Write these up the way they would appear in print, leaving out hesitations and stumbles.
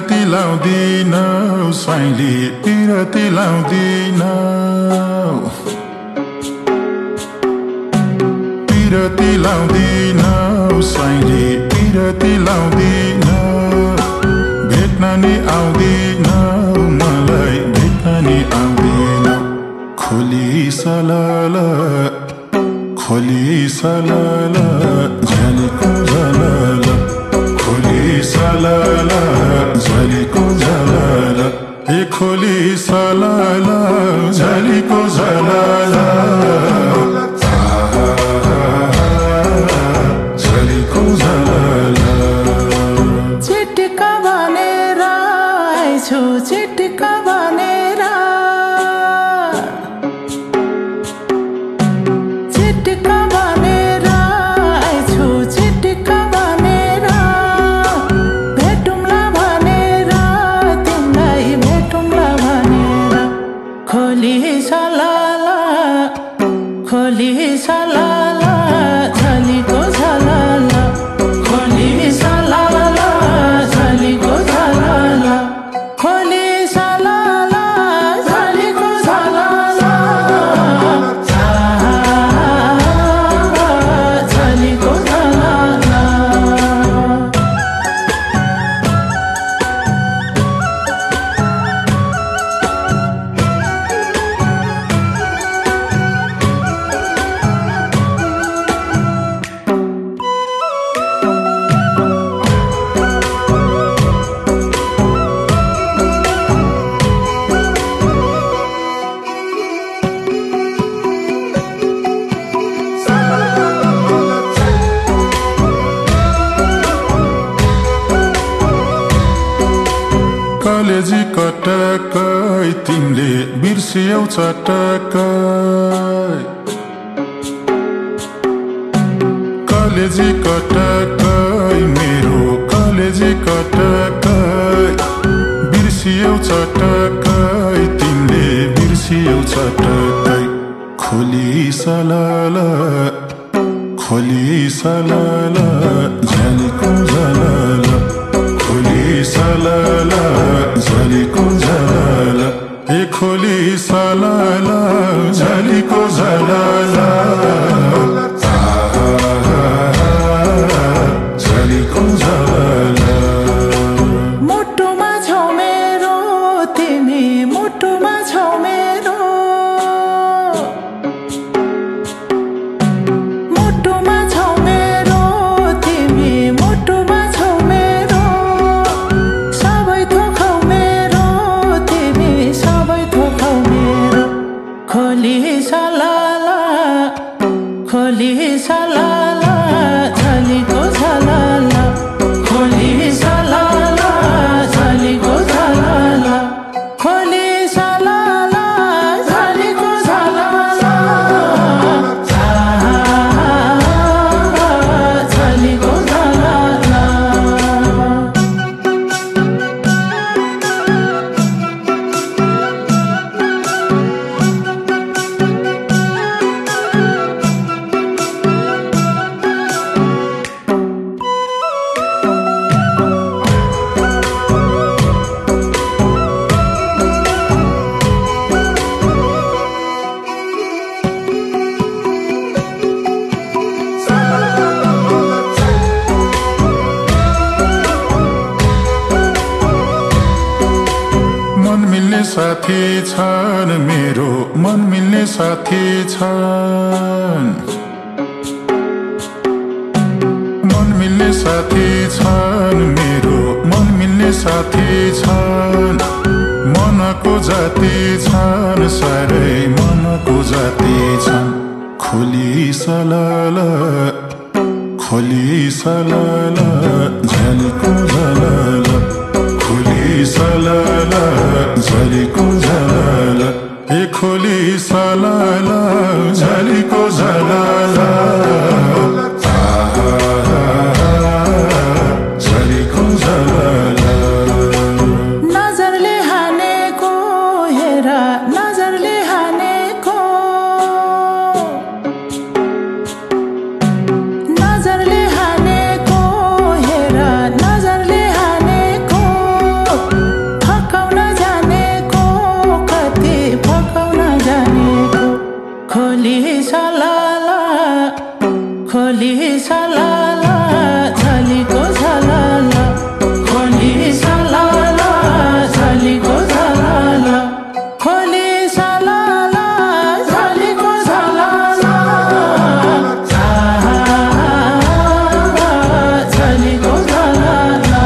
पिरती लाउँदिन साइली पिरती लाउँदिन पिरती लाउँदिन साइली पिरती लाउँदिन भेट्न नि आउँदिन मलाई भेट्न नि आउँदिन खोली सलाला झलीको झलाला खोली सलाला झलीको झलाला ए खोली सलाला झलीको झलाला झलीको झलाला चिटिका भनेर आइछु चिटिका भनेर चिटिका भनेर आइछु चिटिका भनेर भेटौँला भनेर तिमीलाई भेटौँला भनेर खोली सलाला झलीको झलाला खोली सलाला झलीको झलाला खोली सलाला झलीको झलाला झलीको झलाला कलेजी कटकै तिमीले बिर्सियौ चटकै कलेजी कटकै मेरो कलेजी कटकै बिर्सियौ चटकै तिमीले बिर्सियौ चटकै खोली सलाला झलीको झलाला खोली सलाला झलीको झलाला ए खोली सलाला झलीको झलाला झलीको झलाला मुटुमा छौ मेरो तिमी मुटुमा छौ मेरो मुटुमा छौ मेरो तिमी मुटुमा छौ मेरो सबै थोकौ मेरो तिमी सबै थोकौ मेरो खोली सलाला झलीको झलाला खोली सलाला झलीको झलाला खोली सलाला झलीको झलाला झलीको झलाला साथी छन् मेरो मन मिल्ने साथी छन् मन मिल्ने साथी छन् मेरो मन मिल्ने साथी छन् मनको जाति छन् साह्रै मनको जाति छन् खोली सलाला झलीको झलाला खोली सलाला झलीको झलाला ए खोली सलाला झलीको झलाला झलीको झलाला नजरले हानेको हेर नजरले हानेको नजरले हानेको हेर नजरले हानेको खोली सलाला खोली सलाला झलीको झलाला खोली सलाला झलीको झलाला खोली सलाला झलीको झलाला झलीको झलाला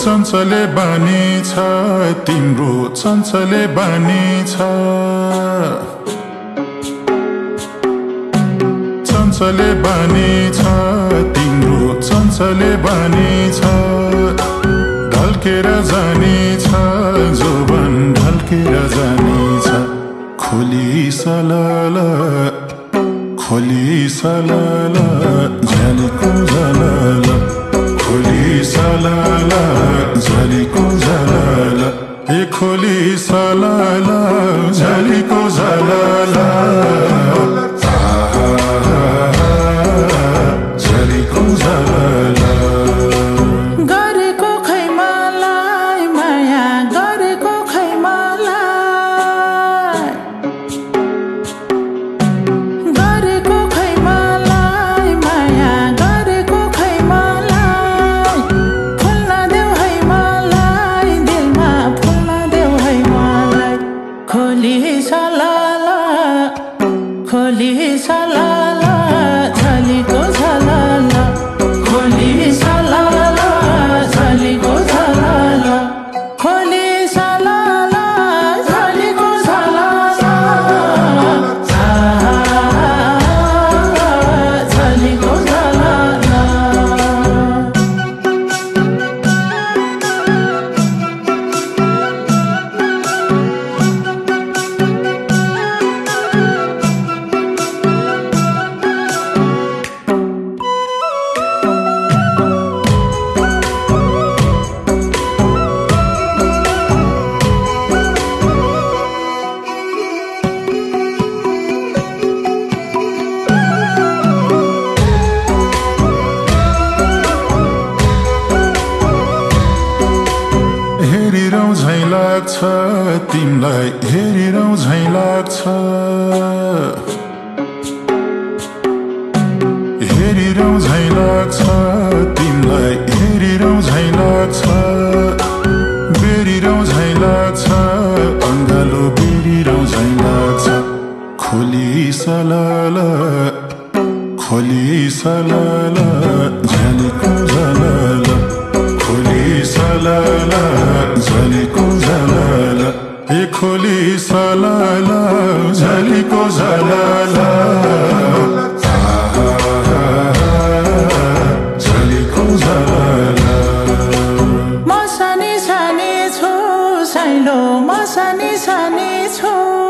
चञ्चले बानी छ तिम्रो चञ्चले बानी छ चञ्चले बानी छ तिम्रो चञ्चले बानी छ ढल्केर जाने छ जोबन ढल्केर जाने छ खोली सलाला झलीको झलाला खोली सलाला झलीको झलाला ए खोली सलाला झलीको झलाला झलीको झलाला गरेको खै मलाई माया गरेको खै मलाई गरेको खै मलाई माया गरेको खै मलाई फुल्न देऊ है मलाई दिलमा फुल्न देऊ है मलाई खोली सलाला झलीको झलाला खोली सलाला झलीको झलाला खोली सलाला झलीको झलाला झलीको झलाला हेरिरौँ झैँ लाग्छ तिमलाई हेरिरौँ झैँ लाग्छ हेरिरौँ झैँ लाग्छ तिमलाई हेरिरौँ झैँ लाग्छ बेरिरौँ झैँ लाग्छ अङ्गालो बेरिरौँ झैँ लाग्छ खोली सलाला झलीको झलाला खोली सलाला झलीको झलाला ए खोली सलाला झलीको झलाला झलीको झलाला म सानी सानी छु साइलो म सानी सानी छु